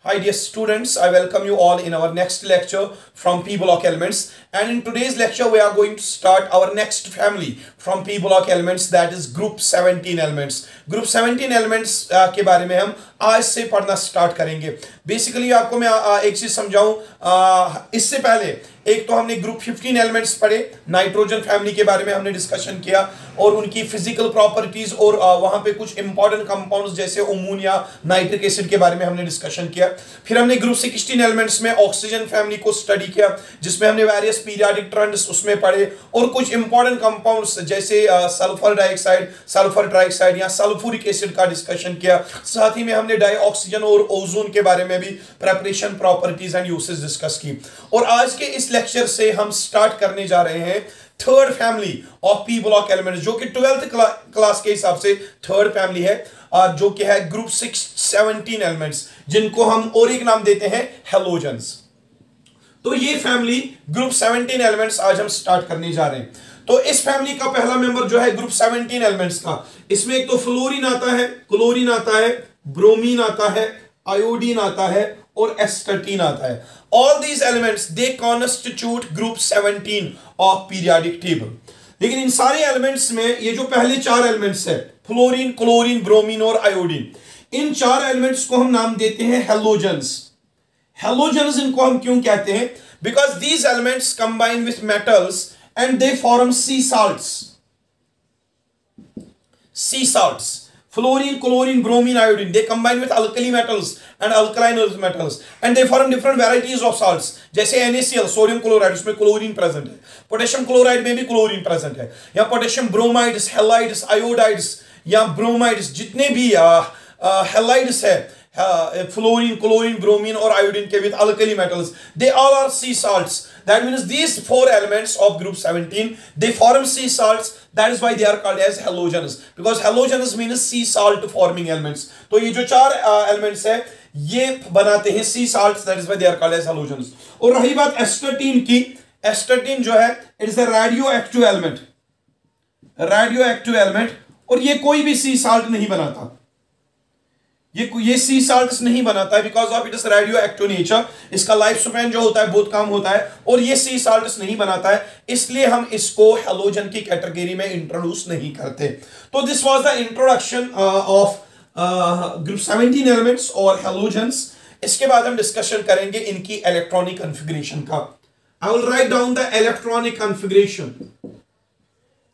Hi dear students, I welcome you all in our next lecture from P block elements, and in today's lecture we are going to start our next family from P block elements, that is group 17 elements. Group 17 elements के बारे में हम आज से पढ़ना start करेंगे. Basically आपको मैं एक चीज समझाऊं, इससे पहले एक तो हमने ग्रुप 15 एलिमेंट्स पढ़े, नाइट्रोजन फैमिली के बारे में हमने डिस्कशन किया और उनकी फिजिकल प्रॉपर्टीज और वहां पे कुछ इंपॉर्टेंट कंपाउंड्स जैसे अमोनिया, नाइट्रिक एसिड के बारे में हमने डिस्कशन किया. फिर हमने ग्रुप 16 एलिमेंट्स में ऑक्सीजन फैमिली को स्टडी किया जिसमें हमने वेरियस पीरियोडिक ट्रेंड्स उसमें पढ़े और कुछ इंपॉर्टेंट कंपाउंड्स जैसे सल्फर डाइऑक्साइड, सल्फर ट्राइऑक्साइड या सल्फ्यूरिक एसिड का डिस्कशन किया. साथ ही में हमने डाई ऑक्सीजन और ओजोन के बारे में भी preparation, properties and usage discuss की. और आज के इस लेक्चर से हम स्टार्ट करने जा रहे हैं third family of P block elements, जो कि 12th क्लास के हिसाब से थर्ड फैमिली है, जो कि है ग्रुप 17 एलिमेंट्स, जिनको हम और एक नाम देते हैं हेलोजन्स. तो ये फैमिली ग्रुप 17 एलिमेंट्स आज हम स्टार्ट करने जा रहे हैं. तो इस फैमिली का पहला मेंबर जो है ग्रुप 17 एलिमेंट्स का, इसमें एक तो फ्लोरीन आता है, क्लोरीन आता है, ब्रोमीन आता है, आयोडीन आता है और एस्टर्टीन आता है. All these elements they constitute group 17 of periodic table. लेकिन इन सारे एलिमेंट्स में ये जो पहले चार एलिमेंट्स है, फ्लोरीन, क्लोरीन, ब्रोमीन और आयोडीन, इन चार एलिमेंट्स को हम नाम देते हैं हेलोजन्स. हेलोजन्स इनको हम क्यों कहते हैं? Because these elements combine with metals and they form sea salts. Sea salts, fluorine, chlorine, bromine, iodine, they combine with alkali metals and alkaline earth metals and they form different varieties of salts. जैसे NaCl, sodium chloride, उसमें chlorine present है. Potassium chloride में भी chlorine present है. या potassium bromides, halides, iodides या bromides, जितने भी हेलाइड्स है, फ्लोरीन, क्लोरीन, ब्रोमीन और आयोडीन के with alkali metals, they all are sea salts. That means these four elements of group 17 they form sea salts. That is why they are called as halogens, because halogens means sea salt forming elements. तो ये जो चार elements है ये बनाते हैं sea salts. That is why they are called as halogens. और रही बात एस्टर्टीन की, एस्टर्टीन जो है it is a radioactive element, radioactive element, और ये कोई भी sea salt नहीं बनाता. ये सी साल्ट्स नहीं बनाता है because of it is radio active nature. इसका लाइफ स्पैन जो होता है बहुत कम होता है और ये सी साल्ट्स नहीं बनाता है, इसलिए हम इसको हेलोजन की कैटेगरी में इंट्रोड्यूस नहीं करते. तो this was the introduction of group 17 elements और हेलोजन्स. इसके बाद हम डिस्कशन करेंगे इनकी इलेक्ट्रॉनिक कॉन्फ़िगरेशन का. I will write down the electronic configuration,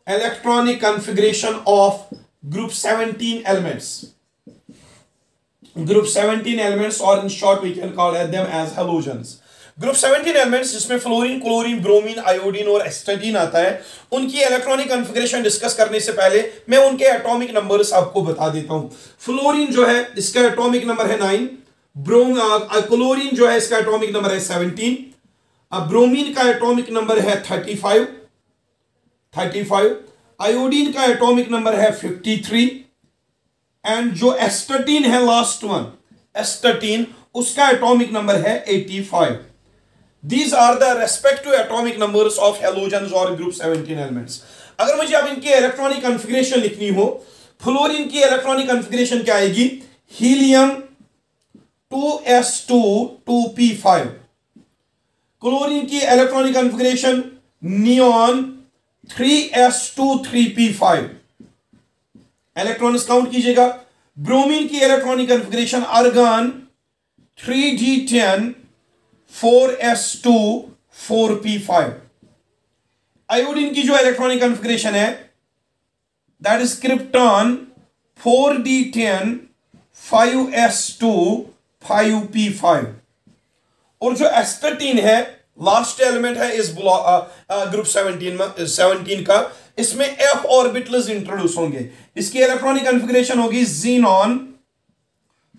electronic configuration of group 17 elements. Group 17 elements, or in short we can call them as halogens. Group 17 elements जिसमें fluorine, chlorine, bromine, iodine और एस्टर्टीन आता है, उनकी electronic configuration discuss करने से पहले मैं उनके एटॉमिक नंबर्स आपको बता देता हूं. फ्लोरीन जो है इसका एटॉमिक नंबर है 9, क्लोरीन जो है इसका एटॉमिक नंबर है 17, ब्रोमीन का एटॉमिक नंबर है 35, आयोडीन का एटॉमिक नंबर है 53 एंड जो एस्टर्टीन है लास्ट वन, एस्टर्टीन, उसका एटॉमिक नंबर है 85. These are the respective atomic numbers of halogens और ग्रुप 17 एलिमेंट्स. अगर मुझे अब इनकी इलेक्ट्रॉनिक कॉन्फ़िगरेशन लिखनी हो, फ्लोरीन की इलेक्ट्रॉनिक कॉन्फ़िगरेशन क्या आएगी? Helium 2s2 2p5. क्लोरीन की electronic configuration neon 3s2 3p5. Electrons count कीजिएगा. ब्रोमीन की electronic configuration argon 3d10 4s2 4p5. Iodine की जो इलेक्ट्रॉनिक कॉन्फ़िगरेशन है that is krypton 4d10 5s2 5p5. और जो एस्टर्टीन है लास्ट एलिमेंट है इस ग्रुप 17 का, इसमें f ऑर्बिटल्स इंट्रोड्यूस होंगे. इसकी इलेक्ट्रॉनिक कॉन्फ़िगरेशन होगी xenon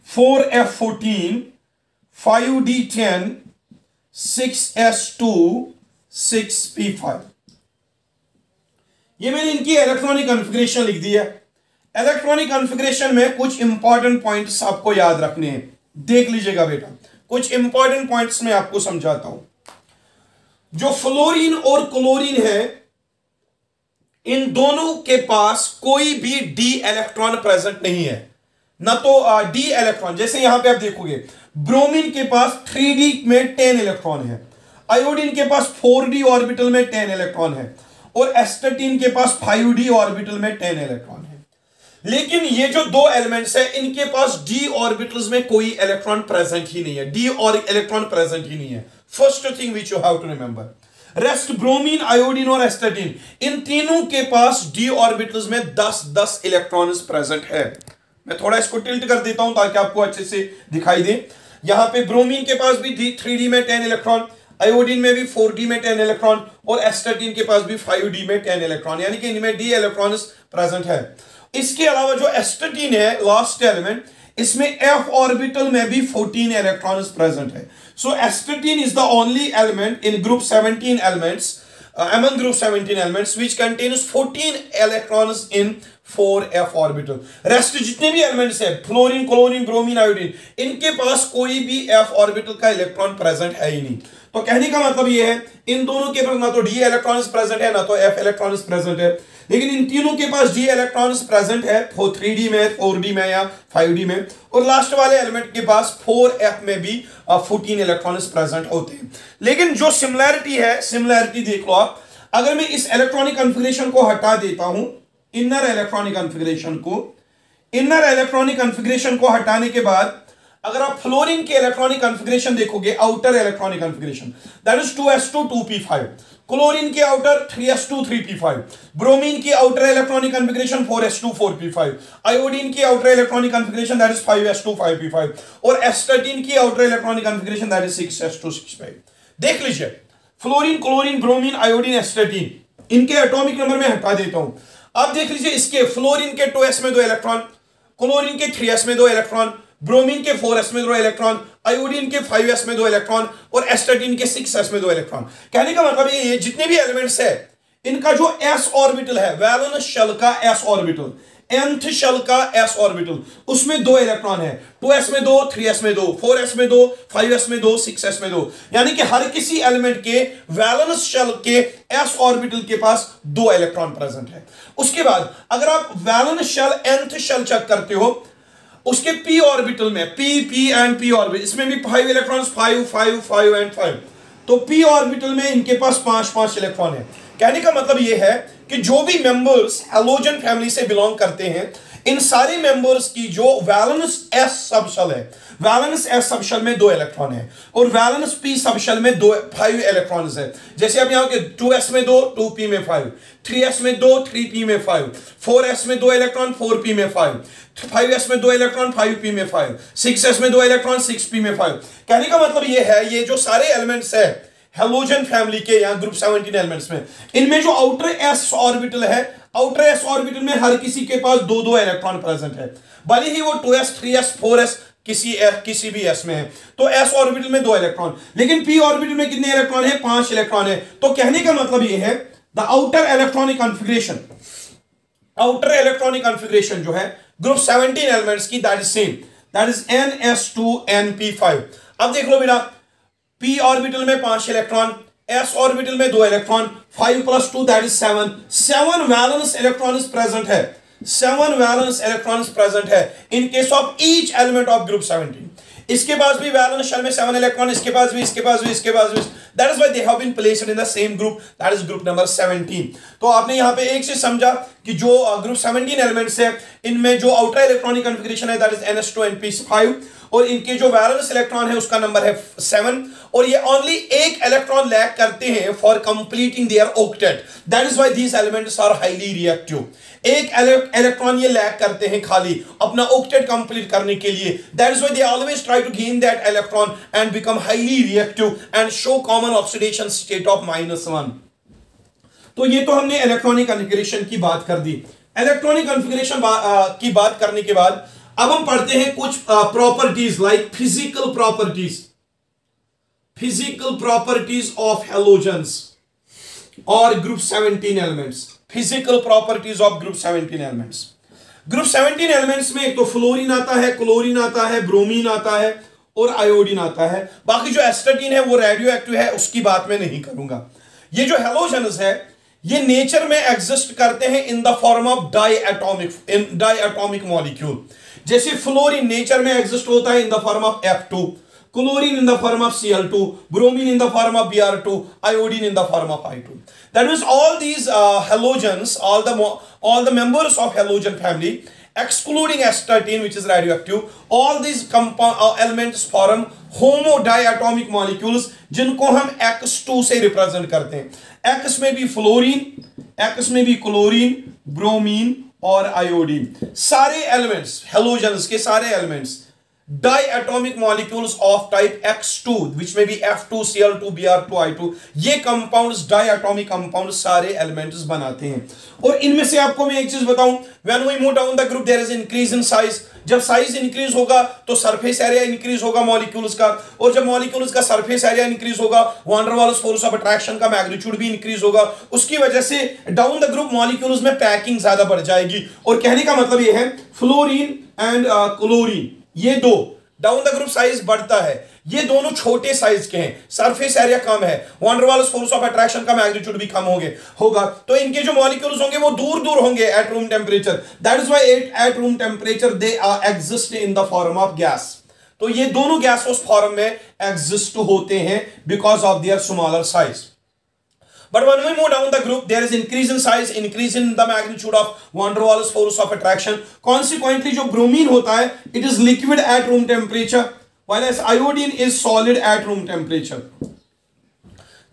4f14 5d10 6s2 6p5. ये मैंने इनकी इलेक्ट्रॉनिक कॉन्फ़िगरेशन लिख दी है. इलेक्ट्रॉनिक कॉन्फ़िगरेशन में कुछ इंपॉर्टेंट पॉइंट्स आपको याद रखने हैं. देख लीजिएगा बेटा, कुछ इंपॉर्टेंट पॉइंट्स मैं आपको समझाता हूं. जो फ्लोरीन और क्लोरीन है, इन दोनों के पास कोई भी डी इलेक्ट्रॉन प्रेजेंट नहीं है. ना तो डी इलेक्ट्रॉन। जैसे यहां पे आप देखोगे ब्रोमीन के पास 3d में 10 इलेक्ट्रॉन है, आयोडीन के पास 4d ऑर्बिटल में 10 इलेक्ट्रॉन है, और एस्टेटिन के पास 5d ऑर्बिटल में 10 इलेक्ट्रॉन है। लेकिन ये जो दो एलिमेंट्स है इनके पास d ऑर्बिटल्स में कोई इलेक्ट्रॉन प्रेजेंट ही नहीं है, d और इलेक्ट्रॉन प्रेजेंट ही नहीं है। First thing which you have to remember, rest bromine, iodine और एस्टेटिन, इन तीनों के पास d ऑर्बिटल्स में 10-10 इलेक्ट्रॉन्स प्रेजेंट है। मैं थोड़ा इसको टिल्ट कर देता हूं ताकि आपको अच्छे से दिखाई दे। यहां पे ब्रोमीन के पास भी 3d में 10 इलेक्ट्रॉन, आयोडीन में भी 4d में 10 इलेक्ट्रॉन, और एस्टेटिन के पास भी 5d में 10 इलेक्ट्रॉन, यानी कि इनमें d इलेक्ट्रॉन्स प्रेजेंट है। इसके अलावा जो एस्टेटिन है लास्ट एलिमेंट, इसमें f ऑर्बिटल में भी 14 इलेक्ट्रॉन्स प्रेजेंट है। So astatine is the only element in group 17 elements among group 17 elements which contains 14 electrons in 4f orbital। Rest जितने भी एलिमेंट्स हैं फ्लोरीन, क्लोरीन, ब्रोमीन, आयोडीन, इनके पास कोई भी f ऑर्बिटल का इलेक्ट्रॉन प्रेजेंट है ही नहीं। तो कहने का मतलब ये है इन दोनों के पास ना तो d इलेक्ट्रॉन्स प्रेजेंट है ना तो f इलेक्ट्रॉन्स प्रेजेंट है, लेकिन इन तीनों के पास d इलेक्ट्रॉन्स प्रेजेंट है 3d में, 4d में या 5d में, और लास्ट वाले एलिमेंट के पास 4f में भी 14 इलेक्ट्रॉन्स प्रेजेंट होते हैं। लेकिन जो सिमिलैरिटी है, सिमिलैरिटी देख लो आप, अगर मैं इस इलेक्ट्रॉनिक कॉन्फ़िगरेशन को हटा देता हूं, इनर इलेक्ट्रॉनिक कॉन्फ़िगरेशन को हटाने के बाद अगर आप फ्लोरीन के इलेक्ट्रॉनिक कॉन्फ़िगरेशन देखोगे, outer electronic configuration, that is 2s2 2p5, chlorine के आउटर 3s2 3p5, ब्रोमीन की outer electronic configuration 4s2 4p5, iodine की outer electronic configuration that is 5s2 5p5, और एस्टेटिन की outer electronic configuration that is 6s2 6p5। देख लीजिए, fluorine, chlorine, bromine, iodine, astatine, इनके atomic number में हटा देता हूं। अब देख लीजिए, इसके फ्लोरीन के 2s में 2 इलेक्ट्रॉन, क्लोरीन के 3s में 2 इलेक्ट्रॉन, ब्रोमीन के 4s में 2 इलेक्ट्रॉन, आयोडीन के 5s में 2 इलेक्ट्रॉन, और एस्टेटिन के 6s में 2 इलेक्ट्रॉन। कहने का मतलब ये जितने भी एलिमेंट्स है इनका जो s ऑर्बिटल है, वैलेंस शेल का s ऑर्बिटल, nth शेल का s ऑर्बिटल, उसमें 2 इलेक्ट्रॉन है, 2s में 2, 3s में 2, 4s में 2, 5s में 2, 6s में 2, यानी कि हर किसी एलिमेंट के वैलेंस शेल के s ऑर्बिटल के पास 2 इलेक्ट्रॉन प्रेजेंट है। उसके बाद अगर आप valence shell nth shell check करते हो, उसके p ऑर्बिटल में p एंड p ऑर्बिटल, इसमें भी 5 इलेक्ट्रॉन्स, 5 5 5 एंड 5, तो p ऑर्बिटल में इनके पास 5 इलेक्ट्रॉन है। कहने का मतलब यह है कि जो भी मेंबर्स हैलोजन फैमिली से बिलोंग करते हैं, इन सारे मेंबर्स की जो वैलेंस s सबशेल है, वैलेंस s सबशेल में 2 इलेक्ट्रॉन है, और वैलेंस p सबशेल में 5 इलेक्ट्रॉन्स है। जैसे आप यहां के 2s में 2, 2p में 5, 3s में 2, 3p में 5, 4s में 2 इलेक्ट्रॉन, 4p में 5, 5s में 2 इलेक्ट्रॉन, 5p में 5, 6s में 2 इलेक्ट्रॉन, 6p में 5। कहने का मतलब यह है, ये जो सारे एलिमेंट्स है हैलोजन फैमिली के या ग्रुप 17 एलिमेंट्स में, इनमें जो आउटर s ऑर्बिटल है, आउटर s ऑर्बिटल में हर किसी के पास 2-2 इलेक्ट्रॉन प्रेजेंट है, भले ही वो 2s 3s 4s किसी भी s में है। तो s ऑर्बिटल में 2 इलेक्ट्रॉन, लेकिन p ऑर्बिटल में कितने इलेक्ट्रॉन है? 5 इलेक्ट्रॉन है। तो कहने का मतलब ये है द आउटर इलेक्ट्रॉनिक कॉन्फ़िगरेशन जो है ग्रुप 17 एलिमेंट्स की, that is same, that is ns2 np5। अब देख लो बेटा, p ऑर्बिटल में 5 इलेक्ट्रॉन, s ऑर्बिटल में 2 electron, 5 + 2 that is 7 valence electrons present है, 7 वैलेंस इलेक्ट्रॉन्स प्रेजेंट है in case of each element of group 17। इसके पास भी वैलेंस शेल में 7 इलेक्ट्रॉन, इसके पास भी, इसके पास भी, इसके पास भी, that is why they have been placed in the same group, that is group number 17। तो आपने यहां पे एक से समझा कि जो ग्रुप 17 एलिमेंट्स है, इनमें जो आउटर इलेक्ट्रॉनिक कॉन्फ़िगरेशन है दैट इज ns2 np5, और इनके जो वैलेंस इलेक्ट्रॉन है उसका नंबर है 7, और ये ओनली एक इलेक्ट्रॉन लैक करते हैं for completing their octet, that is why these elements are highly reactive. एक इलेक्ट्रॉन ये लैक करते हैं खाली अपना ऑक्टेट कंप्लीट करने के लिए, that is why they always try to gain that electron and become highly reactive and show common oxidation state of -1। तो ये तो हमने इलेक्ट्रॉनिक कॉन्फ़िगरेशन की बात कर दी। इलेक्ट्रॉनिक कॉन्फ़िगरेशन की बात करने के बाद अब हम पढ़ते हैं कुछ properties like physical properties of halogens और group 17 elements. Physical properties of group 17 elements. Group 17 elements में एक तो फ्लोरीन आता है, क्लोरीन आता है, ब्रोमीन आता है और आयोडीन आता है। बाकी जो एस्टेटिन है वो रेडियो एक्टिव है, उसकी बात मैं नहीं करूंगा। ये जो हैलोजेंस है ये नेचर में एग्जिस्ट करते हैं in the form of diatomic molecule. जैसे फ्लोरीन नेचर में एग्जिस्ट होता है in the form of F2, chlorine in the form of Cl2, bromine in the form of Br2, iodine in the form of I2. That means all these halogens, all the members of halogen family, excluding astatine which is radioactive, all these elements form homodiatomic molecules जिनको हम X2 से represent करते हैं। X में भी fluorine, X में भी chlorine, bromine और आयोडीन, सारे एलिमेंट्स हेलोजेंस के सारे elements diatomic molecules of type X2 which may be F2, Cl2, Br2, I2, ये compounds diatomic compounds सारे elements बनाते हैं। और इनमें से आपको मैं एक चीज बताऊं, when we move down the group there is increase in size, जब साइज इंक्रीज होगा तो सरफेस एरिया इंक्रीज होगा मॉलिक्यूल्स का, और जब मॉलिक्यूल्स का सरफेस एरिया इंक्रीज होगा van der Waals force of attraction का मैग्नीट्यूड भी इंक्रीज होगा, उसकी वजह से डाउन द ग्रुप मॉलिक्यूल्स में पैकिंग ज्यादा बढ़ जाएगी। और कहने का मतलब ये है फ्लोरीन एंड क्लोरीन, ये दो डाउन द ग्रुप साइज बढ़ता है, ये दोनों छोटे साइज के हैं, सरफेस एरिया कम है, van der Waals force of attraction का मैग्नीट्यूड भी कम होगा, तो इनके जो मॉलिक्यूल्स होंगे वो दूर दूर होंगे at room temperature. That is why at room temperature they are exist in the form of gas. तो ये दोनों गैसोस फॉर्म में एग्जिस्ट होते हैं because of their smaller size. But when we move down the group, there is increase in size, increase in the magnitude of van der Waals force of attraction. Consequently, जो bromine होता है, it is liquid at room temperature, while as iodine is solid at room temperature.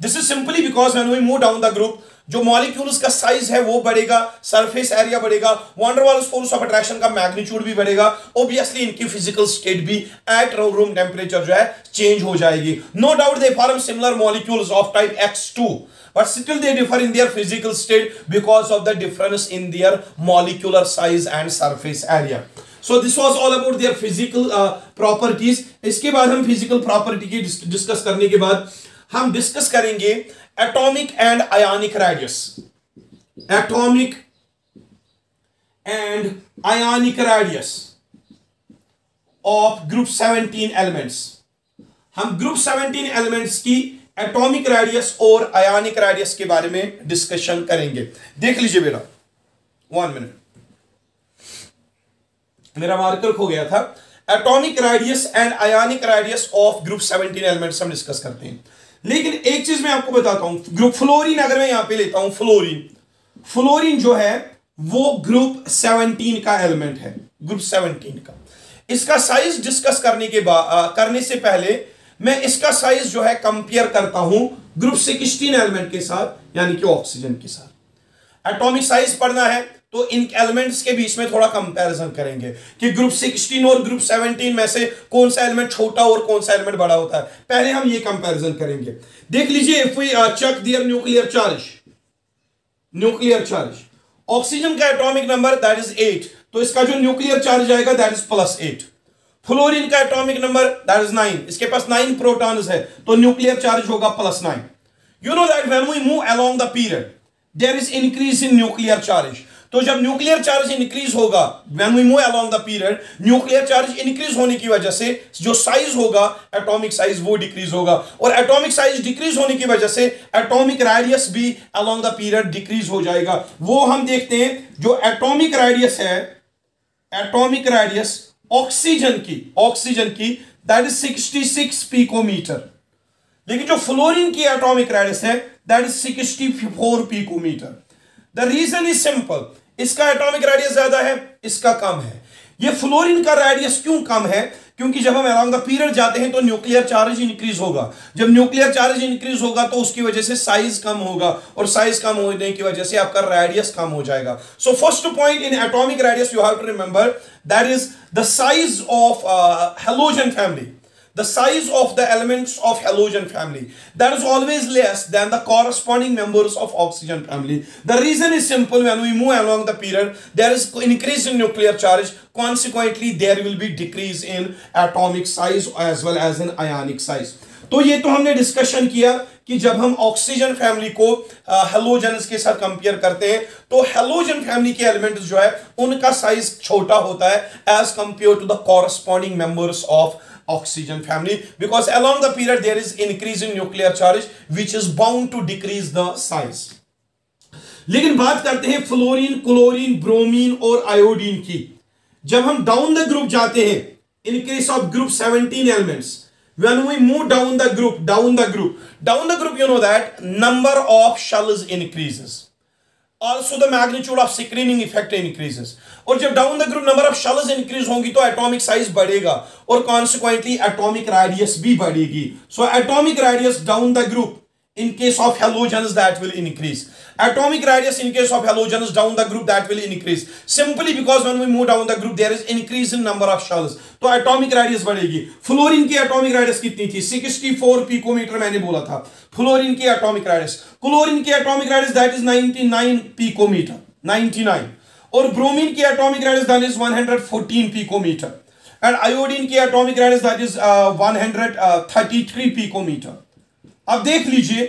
This is simply because when we move down the group, जो molecules का size है वो बढ़ेगा, surface area बढ़ेगा, van der Waals force of attraction का magnitude भी बढ़ेगा, obviously इनकी फिजिकल स्टेट भी एट रूम टेम्परेचर जो है चेंज हो जाएगी। No doubt they form similar molecules of type X2, but still they differ in their physical state because of the difference in their molecular size and surface area. So this was all about their physical properties. इसके बाद हम physical property की discuss करने के बाद हम discuss करेंगे atomic and ionic radius. Atomic and ionic radius of group 17 elements. हम ग्रुप 17 एलिमेंट्स की एटॉमिक रेडियस और आयोनिक रेडियस के बारे में डिस्कशन करेंगे। देख लीजिए बेटा, 1 मिनट, मेरा मार्कर खो गया था। Atomic radius and ionic radius of group 17 elements हम डिस्कस करते हैं। लेकिन एक चीज मैं आपको बताता हूं, ग्रुप फ्लोरीन अगर मैं यहां पे लेता हूं, फ्लोरीन जो है वो ग्रुप 17 का एलिमेंट है, ग्रुप 17 का। इसका साइज डिस्कस करने से पहले मैं इसका साइज जो है कंपेयर करता हूं ग्रुप 16 एलिमेंट के साथ, यानी कि ऑक्सीजन के साथ। एटॉमिक साइज पढ़ना है तो इन एलिमेंट्स के बीच में थोड़ा कंपैरिजन करेंगे कि ग्रुप 16 और ग्रुप 17 में से कौन सा एलिमेंट छोटा और कौन सा एलिमेंट बड़ा होता है। पहले हम ये कंपैरिजन करेंगे। देख लीजिए, if we check their nuclear charge, oxygen का एटॉमिक नंबर दैट इज 8, तो इसका जो न्यूक्लियर चार्ज आएगा दैट इज +8। फ्लोरीन का एटॉमिक नंबर दैट इज 9, इसके पास 9 प्रोटॉन्स है, तो न्यूक्लियर चार्ज होगा +9। You know that when we move along the period there is increase in nuclear charge. तो जब न्यूक्लियर चार्ज इंक्रीज होगा, when we move along the period, nuclear charge increase होने की वजह से जो साइज होगा एटॉमिक साइज वो डिक्रीज होगा, और एटॉमिक साइज डिक्रीज होने की वजह से एटॉमिक रेडियस भी अलोंग द पीरियड डिक्रीज हो जाएगा। वो हम देखते हैं, जो एटॉमिक रेडियस है, एटॉमिक रेडियस ऑक्सीजन की दैट इज 66 पिकोमीटर, लेकिन जो फ्लोरीन की एटॉमिक रेडियस है that is 64 picometer. The reason is simple, इसका एटॉमिक रेडियस ज्यादा है, इसका कम है। ये फ्लोरीन का रेडियस क्यों कम है? क्योंकि जब हम अलोंग द पीरियड जाते हैं तो न्यूक्लियर चार्ज इंक्रीज होगा, जब न्यूक्लियर चार्ज इंक्रीज होगा तो उसकी वजह से साइज कम होगा, और साइज कम होने की वजह से आपका रेडियस कम हो जाएगा। So first point in atomic radius you have to remember that is the size of halogen family, the size of the elements of halogen family that is always less than the corresponding members of oxygen family. The reason is simple, when we move along the period there is increase in nuclear charge, consequently there will be decrease in atomic size as well as in ionic size. तो ये तो हमने discussion किया कि जब हम oxygen family को halogens के साथ कंपेयर करते हैं तो हेलोजन फैमिली के एलिमेंट्स जो है उनका साइज छोटा होता है as compare to the corresponding members of oxygen family, because along the period there is increase in nuclear charge which is bound to decrease the size. लेकिन बात करते हैं फ्लोरीन, क्लोरीन, ब्रोमीन और आयोडीन की। जब हम डाउन द ग्रुप जाते हैं, in case of group 17 elements, when we move down the group, you know that number of shells increases, also the magnitude of screening effect increases. और जब down the group number of shells increase होंगी तो atomic size बढ़ेगा और consequently atomic radius भी बढ़ेगी. So atomic radius down the group in case of halogens that will increase. Atomic radius in case of halogens down the group that will increase, simply because when we move down the group there is increase in number of shells, तो atomic radius बढ़ेगी. Fluorine की atomic radius कितनी थी? 64 picometre मैंने बोला था fluorine की atomic radius. Chlorine की atomic radius that is 99 picometer, 99. और ब्रोमीन की atomic radius that is 114 picometer, and iodine की atomic radius that is 133 picometer. अब देख लीजिए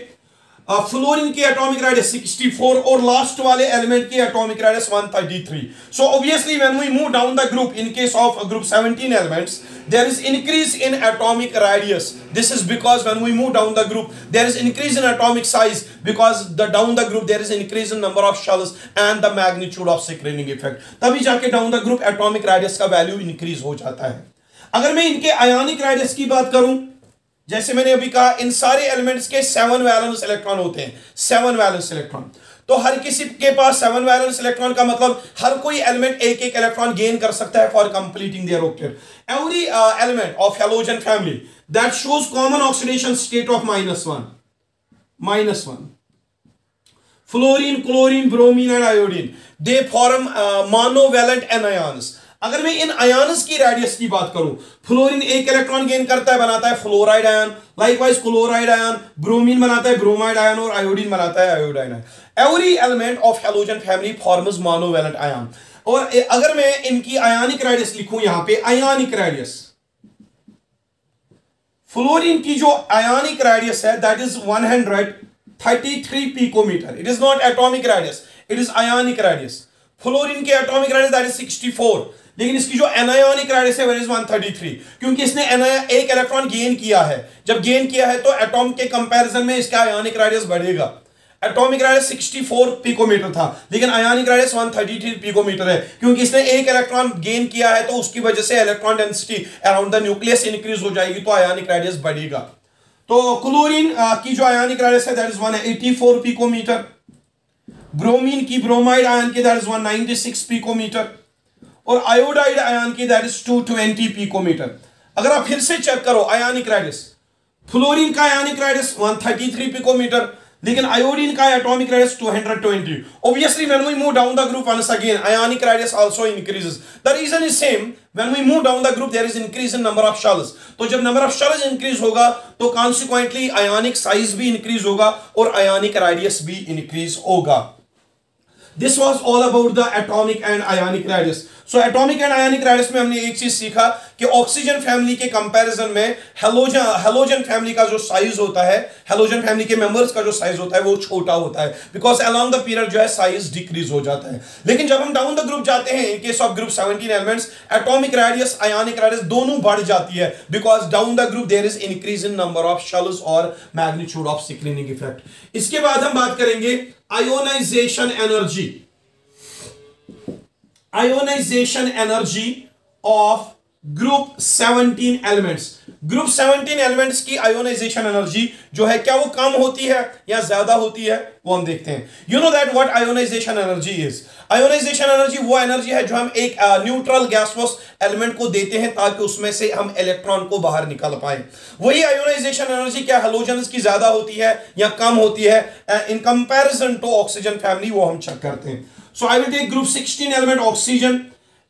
फ्लोरीन की एटॉमिक रेडियस 64 और लास्ट वाले एलिमेंट की atomic radius 133. So obviously when we move down the group in case of group 17 elements there is increase in atomic radius. This is because when we move down the group there is increase in atomic size, because the down the group there is increase in number of shells and the magnitude of screening effect. तभी जाके down the group atomic radius का value increase हो जाता है. अगर मैं इनके ionic radius की बात करूं, जैसे मैंने अभी कहा इन सारे एलिमेंट्स के 7 वैलेंस इलेक्ट्रॉन होते हैं, 7 वैलेंस इलेक्ट्रॉन. तो हर किसी के पास 7 वैलेंस इलेक्ट्रॉन का मतलब हर कोई एलिमेंट एक एक इलेक्ट्रॉन गेन कर सकता है for completing their octet. Every element of halogen family that shows common oxidation state of -1. Fluorine, chlorine, bromine and iodine they form monovalent anions. अगर मैं इन आयन्स की रेडियस की बात करूं, फ्लोरीन एक इलेक्ट्रॉन गेन करता है, बनाता है fluoride ion, likewise chloride ion, bromine बनाता है ब्रोमाइड आयन और आयोडीन बनाता है iodine ion. Every element of halogen family forms monovalent ion. और अगर मैं इनकी आयनिक रेडियस लिखूं यहां पे, आयनिक रेडियस फ्लोरीन की जो आयनिक रेडियस है that is 133 picometer. It is not atomic radius, it is ionic radius. Fluorine की एटॉमिक रेडियस दैट इज 64, लेकिन इसकी जो एनायोनिक रेडियस है वो इज 133, क्योंकि इसने एक इलेक्ट्रॉन गेन किया है. जब गेन किया है तो एटॉम के कंपैरिजन में इसका आयोनिक रेडियस बढ़ेगा. एटॉमिक रेडियस 64 पिकोमीटर था, लेकिन आयोनिक रेडियस 133 पिकोमीटर है, क्योंकि इसने एक इलेक्ट्रॉन गेन किया है तो उसकी वजह से electron density around the nucleus increase हो जाएगी, तो आयोनिक रेडियस बढ़ेगा. तो क्लोरीन की जो आयोनिक रेडियस है दैट इज 184 पिकोमीटर. ब्रोमीन की, ब्रोमाइड आयन की दैट इज 196 पिकोमीटर और आयोडाइड आयन की दैट इज 220 पिकोमीटर. अगर आप फिर से चेक करो आयनिक रेडियस, फ्लोरीन का आयनिक रेडियस 133 पिकोमीटर, लेकिन आयोडीन का atomic radius 220. Obviously when we move down the group once again ionic radius also increases. The reason is same. When we move down the group there is increase in number of shells. तो जब number of shells increase होगा तो consequently ionic size भी increase होगा और ionic radius भी increase होगा. This was all about the atomic and ionic radius. So atomic and ionic radius में हमने एक चीज सीखा कि ऑक्सीजन फैमिली के कंपैरिजन में हैलोजन फैमिली का जो साइज होता है, हैलोजन फैमिली के मेंबर्स का जो साइज होता है वो छोटा होता है, बिकॉज अलोंग द पीरियड जो है साइज डिक्रीज हो जाता है. लेकिन जब हम डाउन द ग्रुप जाते हैं, in case of group 17 elements, atomic radius, ionic radius दोनों बढ़ जाती है, because down the group there is increase in number of shells और मैग्नीट्यूड ऑफ स्क्रीनिंग इफेक्ट. इसके बाद हम बात करेंगे ionization energy. Ionization energy of group 17 elements. Group 17 elements की आयोनाइजेशन एनर्जी जो है क्या वो कम होती है या ज्यादा होती है, वो हम देखते हैं. You know that what ionization energy is. Ionization energy वो एनर्जी है जो हम एक न्यूट्रल गैसोस एलिमेंट को देते हैं ताकि उसमें से हम इलेक्ट्रॉन को बाहर निकाल पाए. वही आयोनाइजेशन एनर्जी क्या हैलोजन्स की ज्यादा होती है या कम होती है in comparison to oxygen family, वो हम चेक करते हैं. So I will take group 16 element oxygen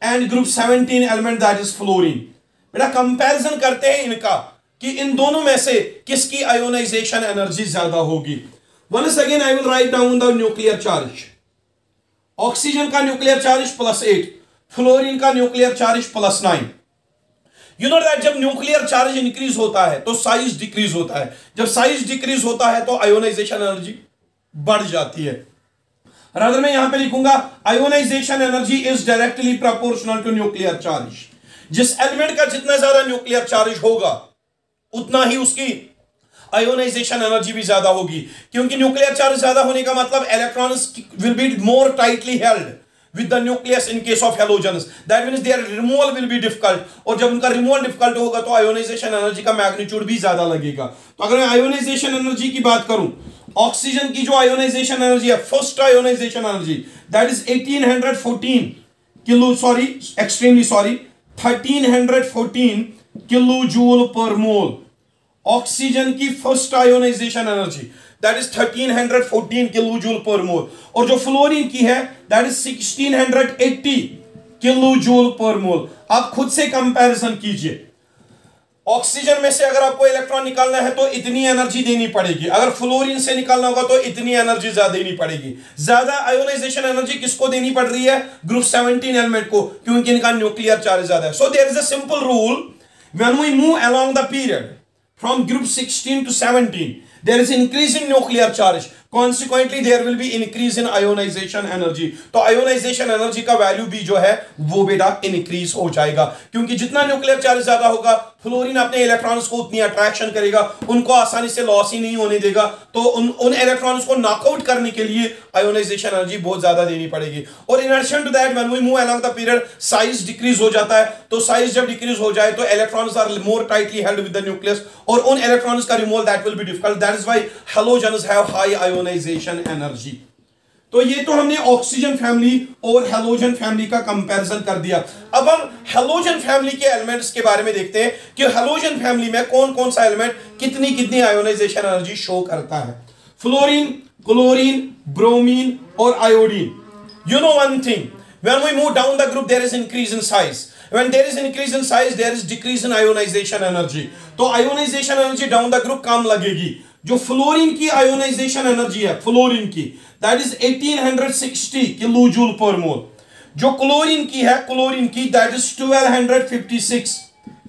and group 17 element that is fluorine. बेटा कंपैरिजन करते हैं इनका कि इन दोनों में से किसकी आयोनाइजेशन एनर्जी ज्यादा होगी. Once again I will write down the nuclear charge. Oxygen का न्यूक्लियर चार्ज +8, फ्लोरीन का nuclear charge +9. You know that जब न्यूक्लियर चार्ज इंक्रीज होता है तो साइज डिक्रीज होता है. जब साइज डिक्रीज होता है तो आयोनाइजेशन एनर्जी बढ़ जाती है. रादर मैं यहां पे लिखूंगा ionization energy is directly proportional to nuclear charge. जिस एलिमेंट का जितना ज्यादा न्यूक्लियर चार्ज होगा उतना ही उसकी आयोनाइजेशन एनर्जी भी ज्यादा होगी, क्योंकि न्यूक्लियर चार्ज ज्यादा होने का मतलब electrons will be more tightly held. with the nucleus in case of halogens. That means their removal will be difficult. और जब उनका removal difficult होगा तो ionization energy का magnitude भी ज्यादा लगेगा. तो अगर मैं ionization energy की बात करूं, ऑक्सीजन की जो ionization energy है, first ionization energy, that is 1814 kilo, extremely sorry, 1314 kilojoule per mole. Oxygen की first ionization energy that is 1314 kilojoule per mole. और जो फ्लोरीन की है दैट इज 1680 किलोजूल पर मोल. आप खुद से कंपैरिजन कीजिए. ऑक्सीजन में से अगर आपको इलेक्ट्रॉन निकालना है तो इतनी एनर्जी देनी पड़ेगी, अगर फ्लोरीन से निकालना होगा तो इतनी एनर्जी ज्यादा देनी पड़ेगी. ज्यादा आयोनाइजेशन एनर्जी किसको देनी पड़ रही है? ग्रुप 17 एलिमेंट को, क्योंकि इनका न्यूक्लियर चार्ज ज्यादा है. So there is a simple rule when we move along the period from group 16 to 17, there is increase in nuclear charge. Consequently, there will be increase in ionization energy. तो ionization energy का value भी जो है वो बेटा increase हो जाएगा, क्योंकि जितना न्यूक्लियर चार्ज ज्यादा होगा फ्लोरीन अपने इलेक्ट्रॉन्स को उतनी अट्रैक्शन करेगा, उनको आसानी से लॉस ही नहीं होने देगा. तो उन इलेक्ट्रॉन्स को नॉकआउट करने के लिए आयोनाइजेशन एनर्जी बहुत ज्यादा देनी पड़ेगी. और in addition to that when we move along the period size decrease हो जाता है. तो साइज जब डिक्रीज हो जाए तो electrons are more tightly held with the nucleus, और उन इलेक्ट्रॉन्स का removal that will be difficult. That is why halogens have high ionisation energy. तो ये तो हमने ऑक्सीजन फैमिली और हैलोजन फैमिली का कंपैरिजन कर दिया. अब हम हैलोजन फैमिली के एलिमेंट्स के बारे में देखते हैं कि हैलोजन फैमिली में कौन कौन सा एलिमेंट कितनी कितनी आयोनाइजेशन एनर्जी शो करता है. फ्लोरीन, क्लोरीन, ब्रोमीन और iodine. You know one thing, when we move down the group there is increase in size. When there is increase in size there is decrease in ionization energy. तो ionization energy down the group कम लगेगी. जो fluorine की ionization energy है fluorine की that is 1860 kilojoule per मोल. जो chlorine की है chlorine की दैट इज 1256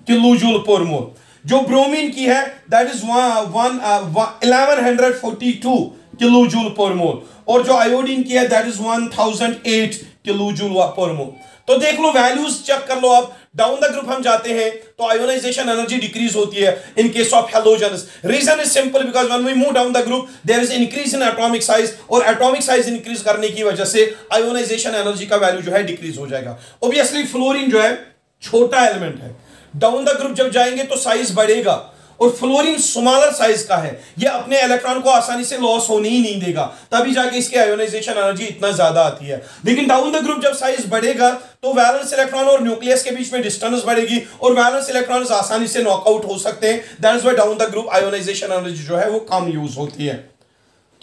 किलोजूल पर मोल. जो ब्रोमीन की है that is 1142 kilojoule per mole. और जो आयोडीन की है दैट इज 1008 किलोजूल पर मोल. तो देख लो वैल्यूज चेक कर लो आप. डाउन द ग्रुप हम जाते हैं तो आयोनाइजेशन एनर्जी डिक्रीज होती है in case of halogens. Reason is simple because when we move down the group there is increase in atomic size, और एटॉमिक साइज इंक्रीज करने की वजह से आयोनाइजेशन एनर्जी का वैल्यू जो है डिक्रीज हो जाएगा. ऑब्वियसली फ्लोरीन जो है छोटा एलिमेंट है, डाउन द ग्रुप जब जाएंगे तो साइज बढ़ेगा, और फ्लोरीन स्मॉलर साइज का है, ये अपने इलेक्ट्रॉन को आसानी से लॉस होने ही नहीं देगा, तभी जाके इसके आयोनाइजेशन एनर्जी इतना ज्यादा आती है. लेकिन डाउन द ग्रुप जब साइज बढ़ेगा तो वैलेंस इलेक्ट्रॉन और न्यूक्लियस के बीच में डिस्टेंस बढ़ेगी, और वैलेंस इलेक्ट्रॉन्स आसानी से नॉकआउट हो सकते हैं. That is why down the group ionization energy जो है वो कम यूज होती है.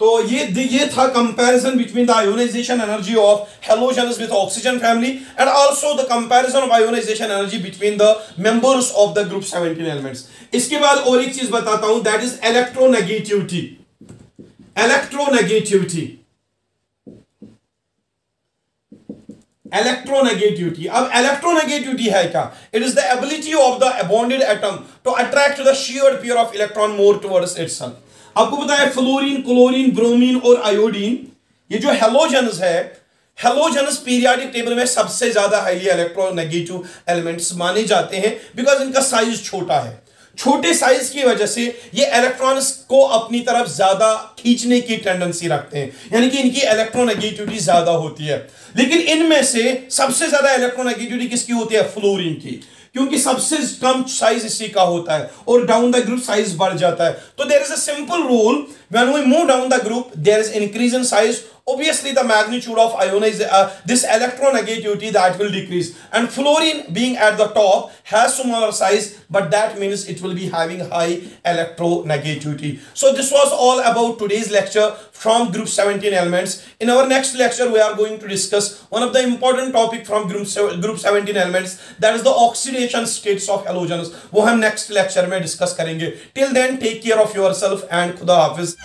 तो ये था comparison between the ionization energy of halogens with oxygen family, and also the comparison of ionization energy between the members of the group 17 elements. इसके बाद और एक चीज बताता हूं दैट इज इलेक्ट्रोनेगेटिविटी. इलेक्ट्रोनेगेटिविटी. अब इलेक्ट्रोनेगेटिविटी है क्या? It is the ability of the bonded atom to attract the shared pair of electron more towards itself. आपको पता है फ्लोरीन, क्लोरीन, ब्रोमीन और आयोडीन, ये जो हैलोजेंस है, हैलोजेंस पीरियोडिक टेबल में सबसे ज्यादा हाईली इलेक्ट्रोनेगेटिव एलिमेंट्स माने जाते हैं बिकॉज इनका साइज छोटा है. छोटे साइज की वजह से ये इलेक्ट्रॉन्स को अपनी तरफ ज्यादा खींचने की टेंडेंसी रखते हैं, यानी कि इनकी इलेक्ट्रोनेगेटिविटी ज्यादा होती है. लेकिन इनमें से सबसे ज्यादा इलेक्ट्रोनेगेटिविटी किसकी होती है? फ्लोरीन की, क्योंकि सबसे कम साइज इसी का होता है, और डाउन द ग्रुप साइज बढ़ जाता है. तो there is a simple rule when we move down the group there is increase in size. Obviously the magnitude of this electronegativity that will decrease, and fluorine being at the top has smaller size, but that means it will be having high electronegativity. So this was all about today's lecture from group 17 elements. In our next lecture we are going to discuss one of the important topic from group 17 elements, that is the oxidation states of halogens. वो हम next lecture में discuss करेंगे. Till then take care of yourself and खुदा हाफिज.